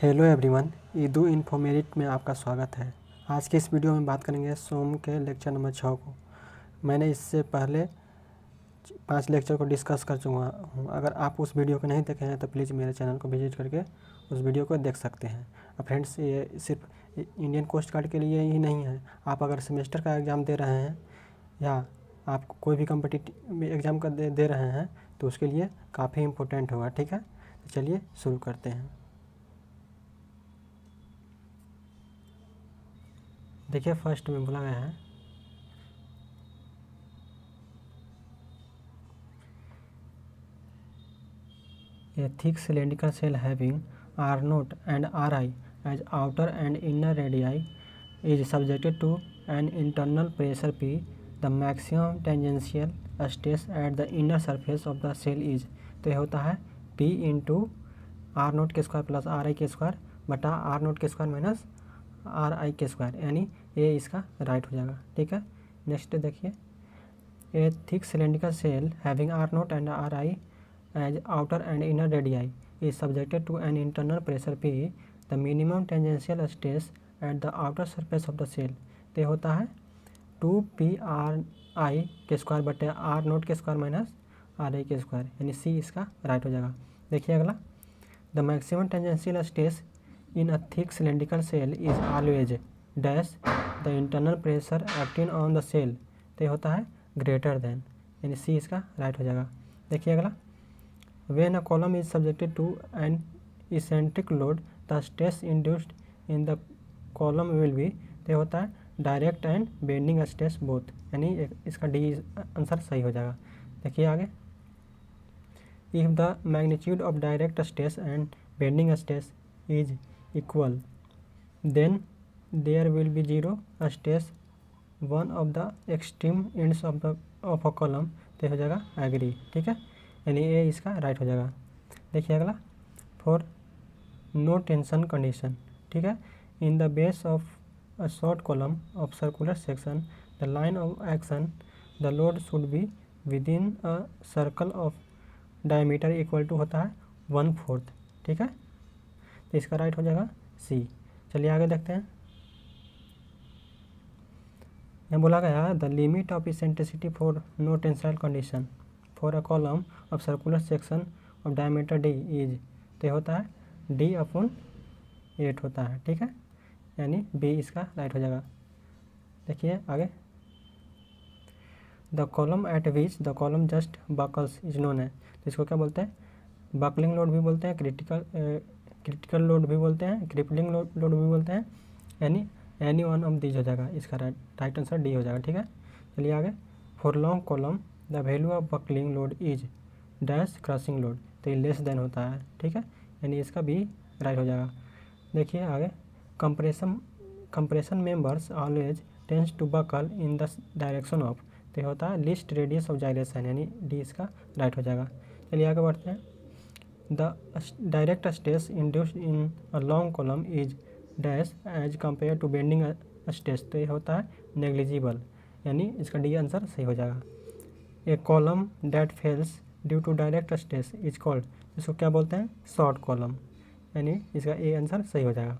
Hello everyone, ईदू इन्फोमेरिट में आपका स्वागत है। आज के इस वीडियो में बात करेंगे सोम के लेक्चर नंबर 6 को। मैंने इससे पहले 5 लेक्चर को डिस्कस कर चुका हूँ। अगर आप उस वीडियो को नहीं देखे हैं तो प्लीज़ मेरे चैनल को विजिट करके उस वीडियो को देख सकते हैं। अब फ्रेंड्स, ये सिर्फ इंडियन कोस्ट गार्ड के लिए ही नहीं है। आप अगर सेमेस्टर का एग्ज़ाम दे रहे हैं या आप कोई भी कॉम्पिटिटिव एग्ज़ाम का दे रहे हैं तो उसके लिए काफ़ी इम्पोर्टेंट होगा। ठीक है, तो चलिए शुरू करते हैं। देखिए, फर्स्ट में बोला गया है a thick cylindrical cell having R naught and Ri as outer and inner radii is subjected to an internal pressure P. The maximum tangential stress at the inner surface of the cell is, तो ये होता है P into are note के square plus are आई के square बटा are note के square minus are आई के square, यानी ये इसका राइट हो जाएगा। ठीक है, नेक्स्ट देखिए, a thick cylindrical shell having R naught and R I as outer and inner radii is subjected to an internal pressure P. The minimum tangential stress at the outer surface of the cell, तो होता है 2pri के square बटे are note के square minus are आई के square, यानी सी इसका right हो जाएगा। देखिए अगला, the maximum tangential stress in a thick cylindrical shell is always dash the internal pressure acting on the shell, तो होता है ग्रेटर देन, यानी सी इसका राइट हो जाएगा। देखिए अगला, when a column is subjected to an eccentric load the stress induced in the column will be, तो होता है direct and bending stress both, यानी इसका डी आंसर सही हो जाएगा। देखिए आगे, if the magnitude of direct stress and bending stress is equal then there will be zero stress one of the extreme ends of a column, तो हो जाएगा एग्री। ठीक है, यानी ये इसका राइट हो जाएगा। देखिए अगला, फॉर नो टेंशन कंडीशन, ठीक है, in the base of a short column of circular section the line of action the load should be within a circle of diameter equal to होता है 1/4। ठीक है, तो इसका राइट हो जाएगा सी। चलिए आगे देखते हैं। यहाँ बोला गया the limit of eccentricity for no tensile condition for a column of circular section of diameter D is, तो होता है डी अपॉन 8 होता है। ठीक है, यानी बी इसका राइट हो जाएगा। देखिए आगे, the column at which the column just buckles is known है, तो इसको क्या बोलते हैं, बकलिंग लोड भी बोलते हैं, क्रिटिकल लोड भी बोलते हैं, क्रिपलिंग लोड भी बोलते हैं, यानी एनी वन ऑफ दीज हो जाएगा। इसका राइट आंसर डी हो जाएगा। ठीक है, चलिए आगे, for long column the value of buckling load is dash crushing load, तो ये लेस देन होता है। ठीक है, यानी इसका भी राइट हो जाएगा। देखिए आगे, compression members always tends to buckle in the direction of, तो होता है लीस्ट रेडियस ऑफ जाइलेशन, यानी डी इसका राइट हो जाएगा। चलिए आगे बढ़ते हैं। The direct stress induced in a long column is dash as compare to bending stress, तो ये होता है नेग्लिजिबल, यानी इसका डी आंसर सही हो जाएगा। A column that fails due to direct stress is called, इसको क्या बोलते हैं, शॉर्ट कॉलम, यानी इसका ए आंसर सही हो जाएगा।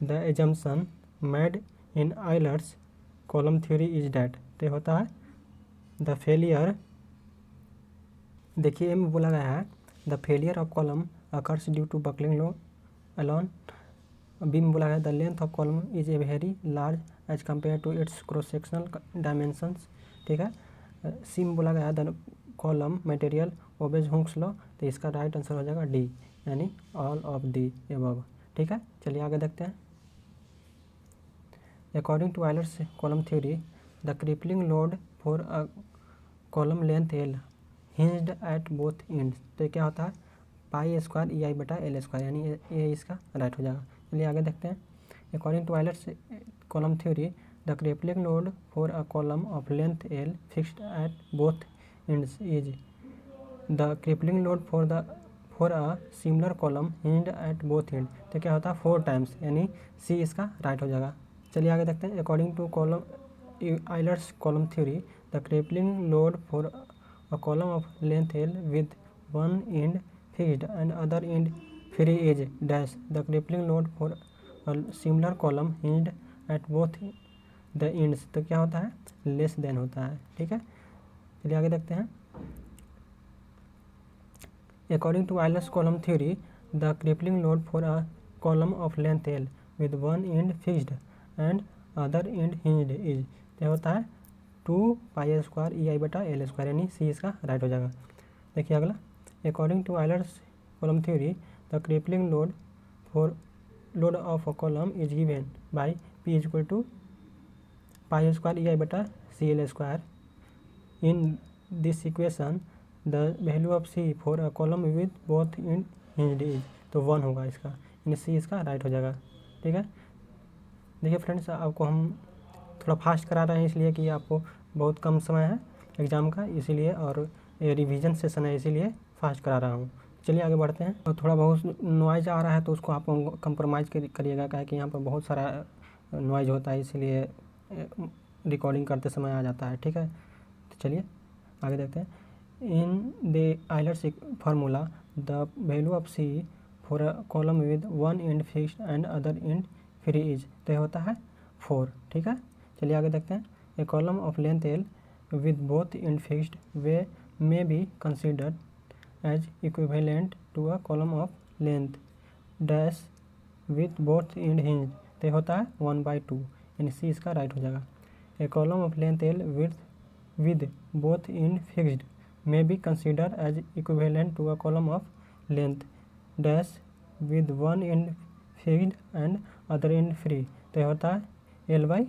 The assumption made in Euler's column theory is that, तो होता है द फेलियर, देखिए में बोला गया है the failure of column occurs due to buckling load alone. B में बोला गया the length of column is a very large as compare to its cross sectional dimensions. ठीक है, सी में बोला गया the column material obeys Hooke's law, तो इसका राइट आंसर हो जाएगा डी, यानी ऑल ऑफ दी एबव। ठीक है, चलिए आगे देखते हैं। According to Euler's column theory the crippling load for a column length L hinged at both ends, तो क्या होता है पाई स्क्वायर ई आई बटा एल स्क्वायर, यानी ये इसका राइट हो जाएगा। चलिए आगे देखते हैं। According to Euler's column theory the crippling load for a column of length L fixed at both ends is the crippling load for a similar column hinged at both end, तो क्या होता है 4 times, यानी सी इसका right हो जाएगा। चलिए आगे देखते हैं। According to column Euler's column theory the crippling load for a column of length L with one end fixed and other end free is dash the crippling load for similar column hinged at both the ends. तो क्या होता है, less than होता है, ठीक है। चलिए आगे देखते हैं। According to Euler's column theory the crippling load for a column of length L with one end fixed and other end hinged is, क्या होता है 2πa² EI/L², यानी सी इसका राइट हो जाएगा। देखिए अगला, according to Euler's column theory the crippling load for load of a column is given by P = πa² EI/CL²। In this equation the value of C for a column with both end hinged is, तो 1 होगा इसका, यानी सी इसका right हो जाएगा, ठीक है। देखिए फ्रेंड्स, आपको हम थोड़ा फास्ट करा रहे हैं इसलिए कि आपको बहुत कम समय है एग्ज़ाम का, इसीलिए, और ये रिवीजन सेशन है इसीलिए फास्ट करा रहा हूँ। चलिए आगे बढ़ते हैं। और थोड़ा बहुत नॉइज़ आ रहा है तो उसको आप कंप्रोमाइज़ करिएगा, क्या कि यहाँ पर बहुत सारा नॉइज़ होता है, इसीलिए रिकॉर्डिंग करते समय आ जाता है, ठीक है। तो चलिए आगे देखते हैं। In the Euler's formula the value of C for a column with one end fixed and other end free is, तो ये होता है 4, ठीक है। चलिए आगे देखते हैं। A column of length L with both end fixed way may be considered as equivalent to a column of length dash with both end hinge, तो होता है 1/2, यानी सी इसका राइट हो जाएगा। A column of length L with both end fixed may be consider as equivalent to a column of length dash with one end fixed and other end free, तो होता है L/,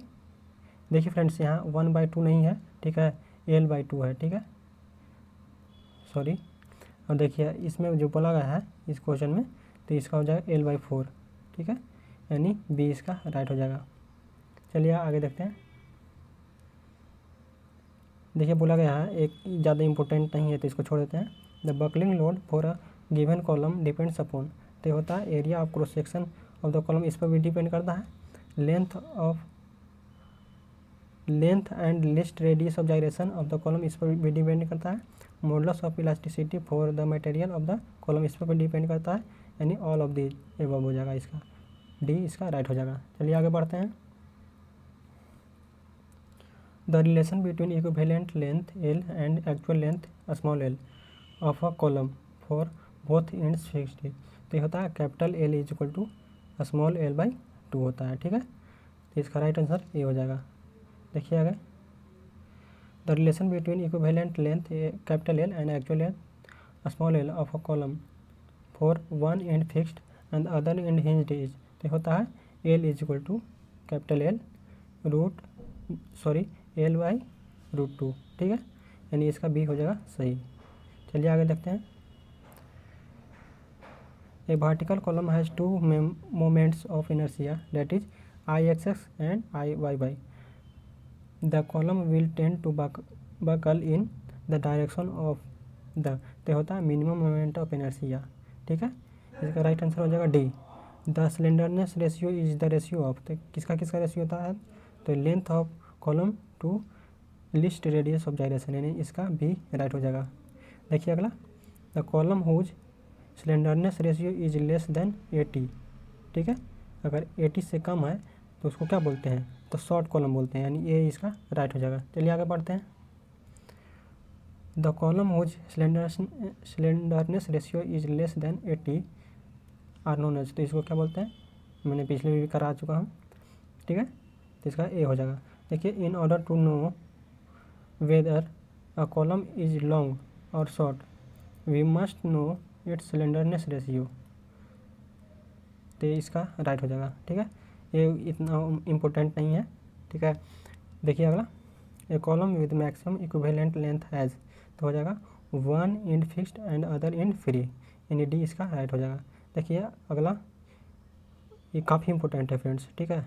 देखिए फ्रेंड्स यहाँ 1/2 नहीं है, ठीक है, L/2 है, ठीक है, सॉरी। और देखिए इसमें जो बोला गया है इस क्वेश्चन में, तो इसका हो जाएगा L/4, ठीक है, यानी बी इसका राइट हो जाएगा। चलिए आगे देखते हैं। देखिए बोला गया है, एक ज़्यादा इंपॉर्टेंट नहीं है तो इसको छोड़ देते हैं। The buckling load for a given column depends upon, तो होता है area of cross section of the column, इस पर भी डिपेंड करता है। Length and least radius of gyration of the column, इस पर भी डिपेंड करता है। Modulus of elasticity for the material of the column, इस पर भी डिपेंड करता है, यानी ऑल ऑफ दी एबव हो जाएगा इसका, डी इसका राइट हो जाएगा। चलिए आगे बढ़ते हैं। The relation between equivalent length L and actual length small L of a column for both ends fixed, तो ये होता है कैपिटल L = स्मॉल L/2 होता है, ठीक है। तो इसका राइट आंसर ये हो जाएगा। देखिए आगे, the relation between equivalent length capital L and actual length small l of a column for one end fixed and other end hinged is, तो होता है L = कैपिटल L/√2, ठीक है, यानी इसका बी हो जाएगा सही। चलिए आगे देखते हैं। A vertical column has two moments of inertia that is I(x)(x) and I(y)(y). The column will tend to buckle in the direction of the, तो होता है मिनिमम मोमेंट ऑफ इनर्शिया, ठीक है। इसका राइट आंसर हो जाएगा D. The slenderness ratio is the ratio of, तो किसका रेशियो होता है, तो length of column to least radius of gyration, यानी इसका बी राइट हो जाएगा। देखिए अगला, the column whose slenderness ratio is less than 80, ठीक है, अगर 80 से कम है तो उसको क्या बोलते हैं, तो शॉर्ट कॉलम बोलते हैं, यानी ये इसका राइट हो जाएगा। चलिए आगे बढ़ते हैं। The column whose slenderness ratio is less than 80 are known as, तो इसको क्या बोलते हैं, मैंने पिछले भी करा चुका हूँ, ठीक है, तो इसका ए हो जाएगा। देखिए, in order to know whether a column is long और short we must know its slenderness ratio, तो इसका राइट हो जाएगा, ठीक है, ये इतना इम्पोर्टेंट नहीं है, ठीक है। देखिए अगला, a column with maximum equivalent length has, तो हो जाएगा one end fixed and other end free, यानी डी इसका राइट हो जाएगा। देखिए अगला, ये काफ़ी इंपॉर्टेंट है फ्रेंड्स, ठीक है।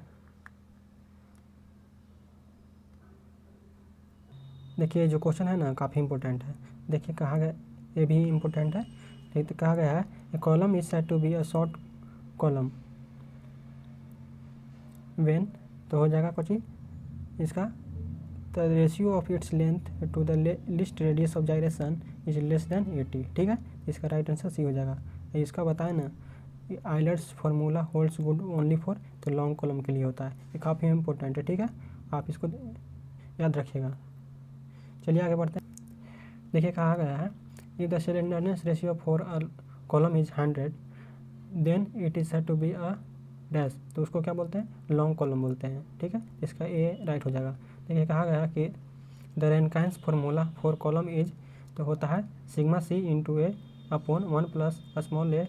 देखिए जो क्वेश्चन है ना काफ़ी इंपॉर्टेंट है। देखिए कहा गया, ये भी इम्पोर्टेंट है, ठीक, तो कहा गया है a column is said to be a short column when, तो हो जाएगा कुछ इसका, the ratio of its length to the least radius of gyration is less than 80, ठीक है, इसका राइट आंसर सी हो जाएगा। इसका बताए ना, Euler's formula holds good only for, तो लॉन्ग कॉलम के लिए होता है, ये काफ़ी इंपॉर्टेंट है, ठीक है, आप इसको याद रखिएगा। चलिए आगे बढ़ते हैं। देखिए कहा गया है if the slenderness ratio for a column is 100 then it is said to be a dash, तो उसको क्या बोलते हैं, लॉन्ग कॉलम बोलते हैं, ठीक है, इसका ए राइट हो जाएगा। देखिए कहा गया कि the Rankine's formula for column is, तो होता है sigma c into a upon 1 plus small a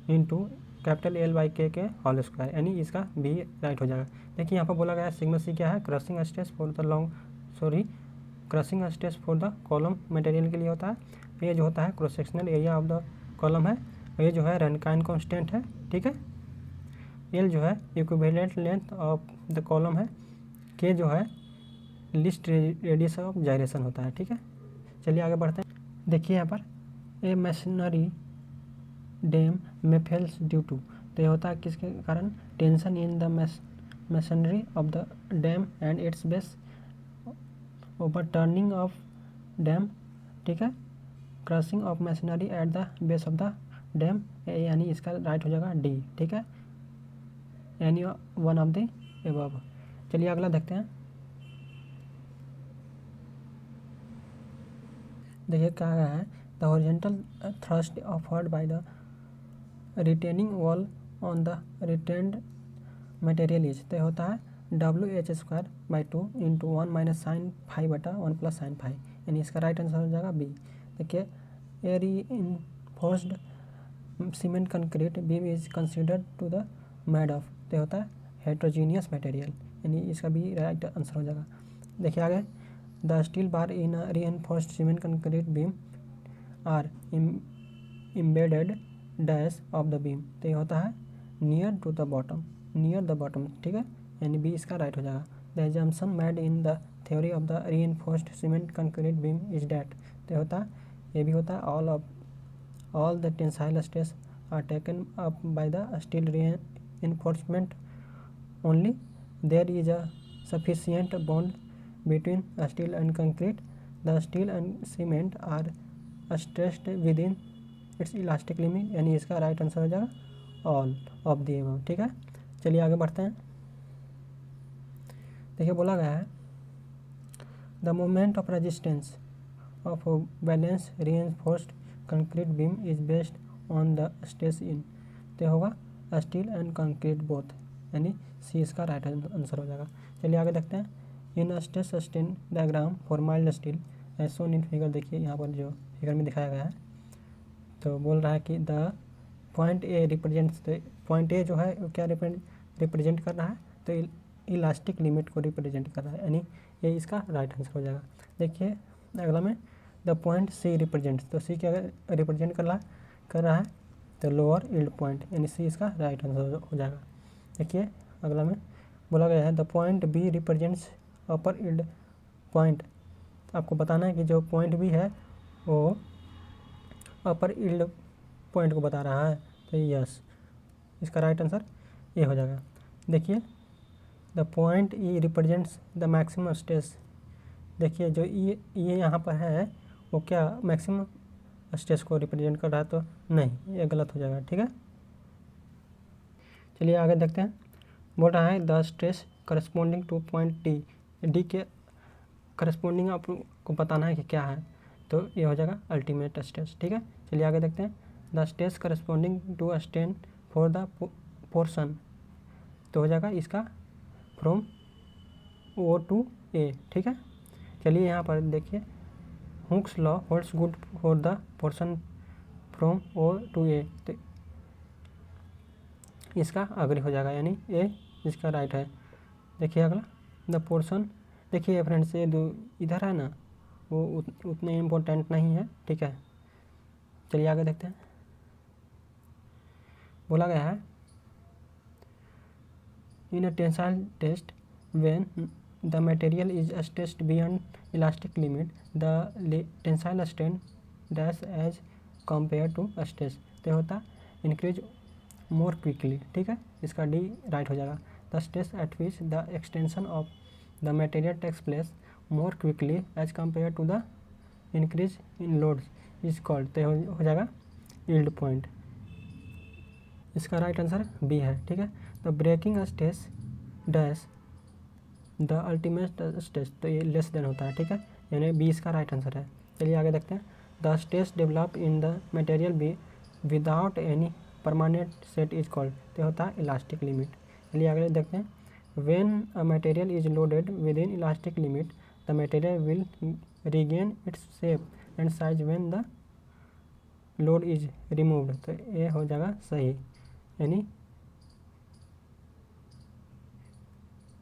into capital L by k whole square, यानी इसका बी राइट हो जाएगा। देखिए यहाँ पर बोला गया है सिग्मा सी क्या है, crushing stress for the crushing stress for the column material के लिए होता है। ये जो होता है cross sectional area of the column है, ये जो है रैनकाइन कांस्टेंट है, ठीक है। एल जो है equivalent length of the column है, के जो है लिस्ट रेडियस ऑफ जायरेशन होता है, ठीक है। चलिए आगे बढ़ते हैं। देखिए यहाँ पर ए मशीनरी डैम में फेल्स ड्यू टू, तो ये होता है किसके कारण, tension in the machinery of the dam and it's base, over turning of dam, ठीक है, crushing of machinery at the base of the dam, यानी इसका राइट हो जाएगा डी, ठीक है, यानी वन ऑफ द एबव। चलिए अगला देखते हैं। देखिए क्या गया है the horizontal thrust offered by the retaining wall on the retained material is, तो होता है WH²/2 into 1 minus sign five बटा 1 प्लस साइन फाइव, यानी इसका राइट आंसर हो जाएगा बी। देखिए a reinforced cement concrete beam is considered to the made of, तो होता है हेट्रोजीनियस मटेरियल, यानी इसका भी राइट आंसर हो जाएगा। देखिए आगे the steel bar in a reinforced cement concrete beam are embedded dash of the beam, तो ये होता है near to the bottom, near the bottom, ठीक है, यानी बी इसका राइट हो जाएगा। The assumption made in the theory of the reinforced cement concrete beam is that, तो होता है ये भी होता है all the tensile stress are taken up by the steel reinforcement only there is a sufficient bond between steel and concrete, the steel and cement are stressed within its elastic limit, यानी इसका right answer हो जाएगा all of the above, ठीक है। चलिए आगे बढ़ते हैं। देखिए बोला गया है the moment of resistance of balance reinforced concrete beam is based on the stress in, तो होगा स्टील एंड कंक्रीट बोथ, यानी सी इसका राइट आंसर हो जाएगा। चलिए आगे देखते हैं। In stress strain diagram for mild steel as shown in figure, देखिए यहाँ पर जो फिगर में दिखाया गया है, तो बोल रहा है कि द पॉइंट ए रिप्रेजेंट्स, तो पॉइंट ए जो है वो क्या रिप्रेजेंट कर रहा है, तो इलास्टिक लिमिट को रिप्रेजेंट कर रहा है, यानी ये इसका राइट आंसर हो जाएगा। देखिए अगला में द पॉइंट सी रिप्रेजेंट्स, तो सी क्या रिप्रेजेंट कर रहा है, तो लोअर यील्ड पॉइंट, यानी सी इसका राइट आंसर हो जाएगा। देखिए अगला में बोला गया है the point B represents upper yield point, आपको बताना है कि जो पॉइंट बी है वो अपर यील्ड पॉइंट को बता रहा है, तो यस इसका राइट आंसर ये हो जाएगा। देखिए the point E represents the maximum stress, देखिए जो ये यहाँ पर है वो क्या मैक्सिमम स्ट्रेस को रिप्रेजेंट कर रहा है, तो नहीं, ये गलत हो जाएगा, ठीक है। चलिए आगे देखते हैं। बोल रहा है the stress corresponding two point D के करस्पॉन्डिंग आपको बताना है कि क्या है, तो ये हो जाएगा अल्टीमेट स्ट्रेस, ठीक है। चलिए आगे देखते हैं। The stress corresponding to a strain for the portion, तो हो जाएगा इसका फ्रॉम ओ टू ए, ठीक है। चलिए यहाँ पर देखिए Hooke's law holds good for the portion from O to A, तो इसका अग्री हो जाएगा, यानी ए इसका राइट है। देखिए अगला द पोर्शन, देखिए फ्रेंड्स ये दो इधर है ना, वो उतने इम्पोर्टेंट नहीं है, ठीक है। चलिए आगे देखते हैं। बोला गया है in a tensile test when the material is stressed beyond elastic limit the tensile strain dash as compare to stress, तो होता इंक्रीज मोर क्विकली, ठीक है, इसका डी राइट हो जाएगा। The stress at which the extension of the material takes place more quickly as compare to the increase in loads is called, तो हो जाएगा यील्ड पॉइंट, इसका राइट आंसर बी है, ठीक है। The breaking stress dash the ultimate stress, तो ये less than होता है, ठीक है, यानी बी इसका राइट आंसर है। चलिए आगे देखते हैं। The stress develop in the material be without any permanent set is called, तो होता है इलास्टिक लिमिट। चलिए आगे देखते हैं। When a material is loaded within elastic limit the material will regain its shape and size when the load is removed, तो ये हो जाएगा सही, यानी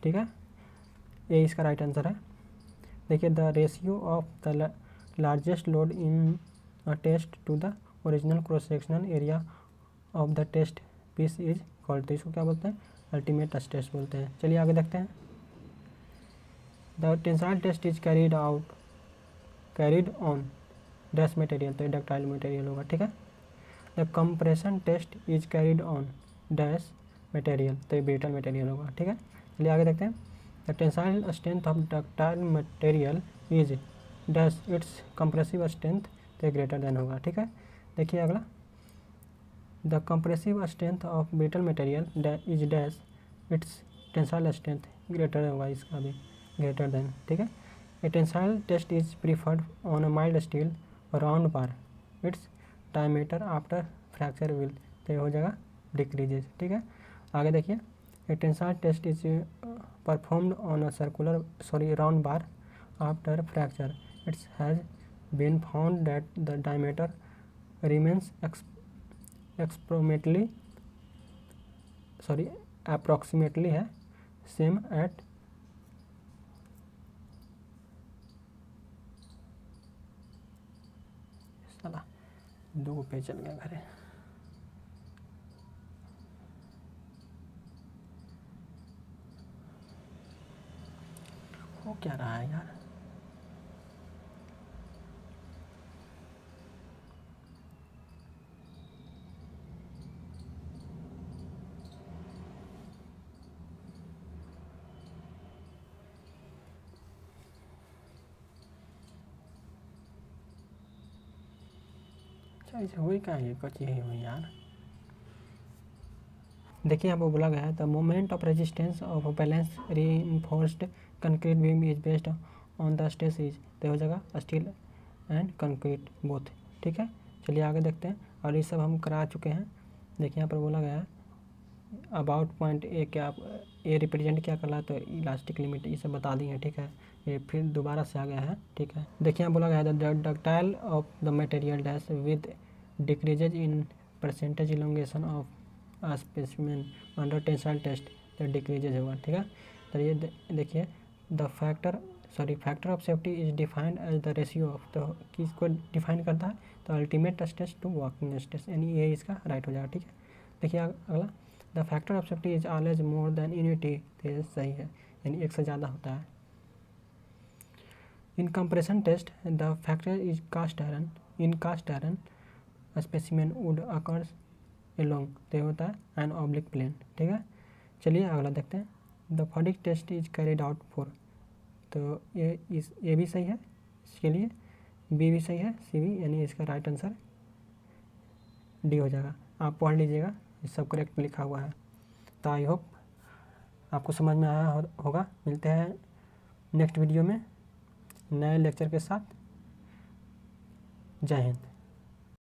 ठीक है, ये इसका राइट आंसर है। देखिए the ratio of the largest load in a test to the original cross sectional area of the test piece is called, तो इसको क्या बोलते हैं, अल्टीमेट स्ट्रेस बोलते हैं। चलिए आगे देखते हैं। The tensile test is carried on dash material, तो डक्टाइल मटेरियल होगा, ठीक है। The compression test is carried on dash material, तो ये ब्रिटल मटेरियल होगा, ठीक है। चलिए आगे देखते हैं। The tensile strength of ductile material is dash its compressive strength, तो ग्रेटर देन होगा, ठीक है। देखिए अगला, the compressive strength of brittle material is dash its tensile strength, greater होगा इसका भी, ग्रेटर देन, ठीक है। A tensile test is preferred on a mild steel round bar, its diameter after fracture will, तो हो जाएगा डिक्रीजेज, ठीक है। आगे देखिए। A tensile test is performed on a round bar after fracture, it's has been found that the diameter remains approximately है same at साला 2 पे चल गया घरे, हो क्या रहा है यार। ऐसे हुई क्या, ये कच्ची ही हुई यार। देखिए यहाँ पर बोला गया है the moment of resistance of balance reinforced concrete beam is based on the stress is, तो हो जाएगा स्टील एंड कंक्रीट बोथ, ठीक है। चलिए आगे देखते हैं। और ये सब हम करा चुके हैं। देखिए यहाँ पर बोला गया है अबाउट पॉइंट ए, क्या ए रिप्रेजेंट क्या कर रहा है, तो इलास्टिक लिमिट, ये सब बता दिए हैं, ठीक है। ये फिर दोबारा से आ गया है, ठीक है। देखिए यहाँ बोला गया है the ductile of the material dash with decreases in percentage elongation of specimen under tensile test, तो डिक्रीजेज होगा, ठीक है। तो ये देखिए the factor of safety is defined as the ratio of, तो किसको डिफाइन करता है, तो ultimate stress to working stress, यानी ये इसका राइट हो जाएगा, ठीक है। देखिए अगला, the factor of safety is always more than unity, तो ये सही है, यानी एक से ज़्यादा होता है। In compression test the factor is cast iron, in cast iron specimen would occurs along, तो होता है एन ऑब्लिक प्लेन, ठीक है। चलिए अगला देखते हैं। द फॉडिक test is carried out for, तो ये भी सही है, इसके लिए बी भी सही है, सी भी, यानी इसका राइट आंसर डी हो जाएगा। आप पढ़ लीजिएगा, ये सब करेक्ट लिखा हुआ है। तो आई होप आपको समझ में आया होगा। मिलते हैं नेक्स्ट वीडियो में नए लेक्चर के साथ। जय हिंद।